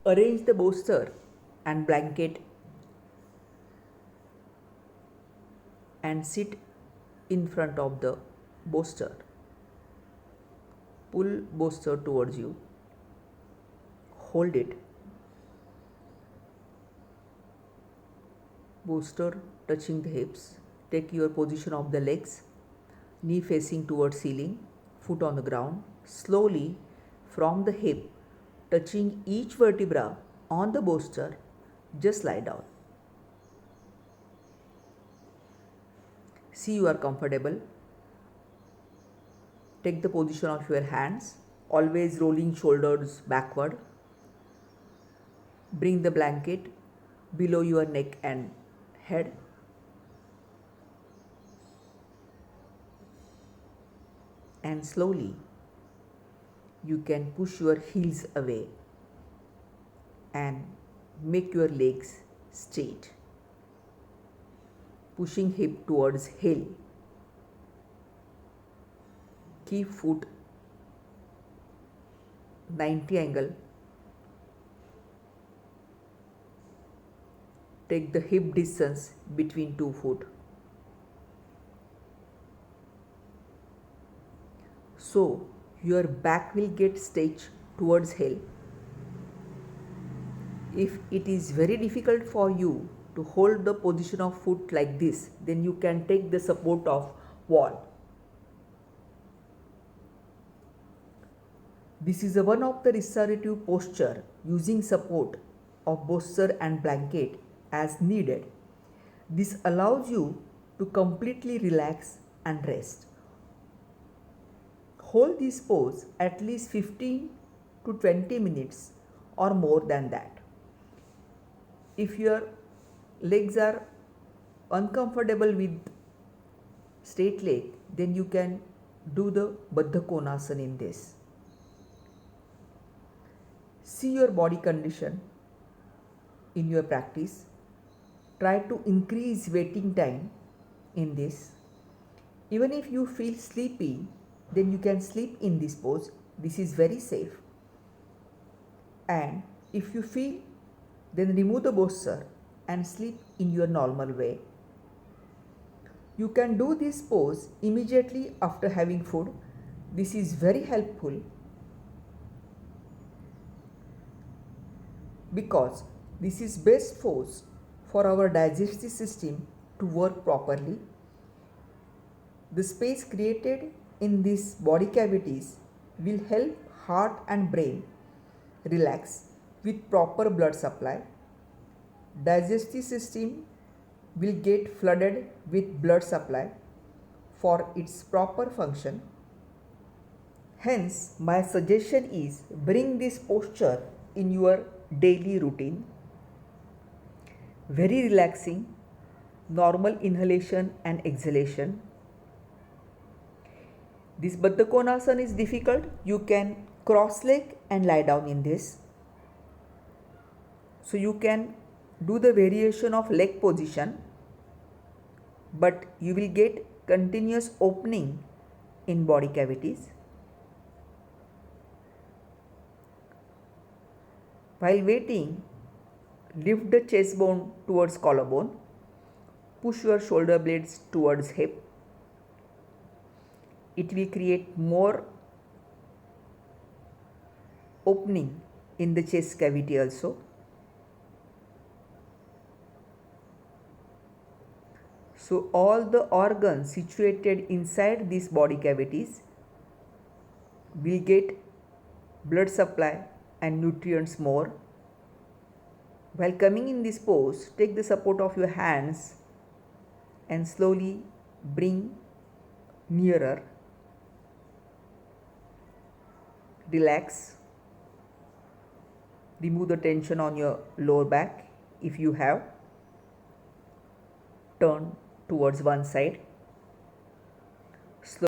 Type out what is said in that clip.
Arrange the bolster and blanket and sit in front of the bolster. Pull bolster towards you. Hold it. Bolster touching the hips. Take your position of the legs. Knee facing towards ceiling. Foot on the ground. Slowly from the hip, touching each vertebra on the bolster, just lie down. See you are comfortable. Take the position of your hands, always rolling shoulders backward. Bring the blanket below your neck and head. And slowly you can push your heels away and make your legs straight. Pushing hip towards heel. Keep foot 90 angle. Take the hip distance between 2 foot. So your back will get stretched towards heel. If it is very difficult for you to hold the position of foot like this, then you can take the support of wall. This is one of the restorative posture using support of bolster and blanket as needed. This allows you to completely relax and rest. Hold this pose at least 15 to 20 minutes or more than that. If your legs are uncomfortable with straight leg, then you can do the Baddha Konasana in this. See your body condition in your practice. Try to increase waiting time in this. Even if you feel sleepy, then you can sleep in this pose. This is very safe. And if you feel, then remove the bolster and sleep in your normal way. You can do this pose immediately after having food. This is very helpful because this is best pose for our digestive system to work properly. The space created in these body cavities will help heart and brain relax with proper blood supply. Digestive system will get flooded with blood supply for its proper function. Hence, my suggestion is bring this posture in your daily routine. Very relaxing, normal inhalation and exhalation. This Baddha Konasana is difficult. You can cross leg and lie down in this. So you can do the variation of leg position, but you will get continuous opening in body cavities. While waiting, lift the chest bone towards collarbone. Push your shoulder blades towards hip. It will create more opening in the chest cavity also. So all the organs situated inside these body cavities will get blood supply and nutrients more. While coming in this pose, take the support of your hands and slowly bring nearer. Relax. Remove the tension on your lower back if you have. Turn towards one side.